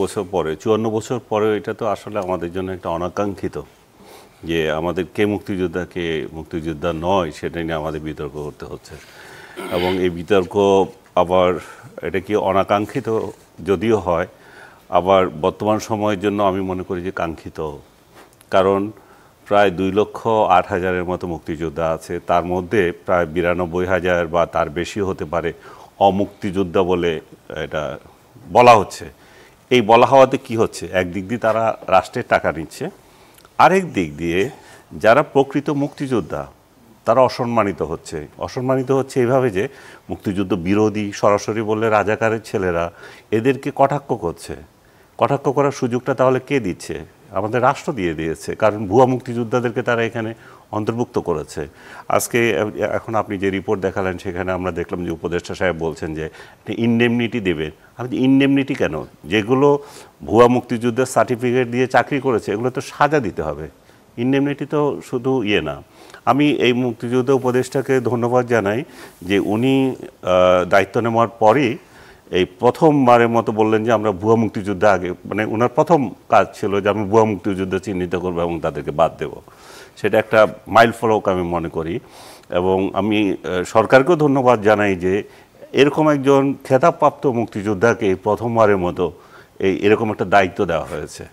বছর পরে ৫৪ বছর পরে এটা তো আসলে আমাদের জন্য একটা অনাকাঙ্ক্ষিত যে আমাদের কে মুক্তিযোদ্ধা কে মুক্তিযোদ্ধা নয় সেটা নিয়ে আমাদের বিতর্ক করতে হচ্ছে এবং এই বিতর্ক আবার এটা কি অনাকাঙ্ক্ষিত যদিও হয় আবার বর্তমান সময়ের জন্য আমি মনে করি যে কাঙ্ক্ষিত কারণ প্রায় ২,০৮,০০০-এর মতো মুক্তিযোদ্ধা আছে তার মধ্যে প্রায় ৯২,০০০ বা তার বেশি হতে পারে অমুক্তিযোদ্ধা বলে এটা বলা হচ্ছে এই বলা হওয়াতে কি হচ্ছে একদিক দিয়ে তারা রাষ্ট্রের টাকা নিচ্ছে আরেক দিক দিয়ে যারা প্রকৃত মুক্তিযোদ্ধা তারা অসম্মানিত হচ্ছে এইভাবে যে মুক্তিযুদ্ধ বিরোধী সরাসরি বললে রাজাকারের ছেলেরা এদেরকে কটাক্ষ করার সুযোগটা তাহলে কে দিচ্ছে আমাদের রাষ্ট্র দিয়ে দিয়েছে কারণ ভুয়া মুক্তিযোদ্ধাদেরকে তারা এখানে অন্তর্ভুক্ত করেছে আজকে এখন আপনি যে রিপোর্ট দেখালেন সেখানে আমরা দেখলাম যে উপদেষ্টা সাহেব বলছেন যে ইনডেমনিটি দেবেন আমি ইনডেমনিটি কেন যেগুলো ভুয়া মুক্তিযুদ্ধের সার্টিফিকেট দিয়ে চাকরি করেছে এগুলো তো সাজা দিতে হবে ইনডেমনিটি তো শুধু না আমি এই মুক্তিযুদ্ধ উপদেষ্টাকে ধন্যবাদ জানাই যে উনি দায়িত্ব নেওয়ার পরই এই প্রথমবারের মতো বললেন যে আমরা ভুয়া মুক্তিযুদ্ধ আগে মানে ওনার প্রথম কাজ ছিল যে আমি ভুয়া মুক্তিযুদ্ধ চিহ্নিত করবো এবং তাদেরকে বাদ দেব সেটা একটা মাইল ফলক আমি মনে করি এবং আমি সরকারকেও ধন্যবাদ জানাই যে এরকম একজন খেতাবপ্রাপ্ত মুক্তিযোদ্ধাকে প্রথমবারের মতো এরকম একটা দায়িত্ব দেওয়া হয়েছে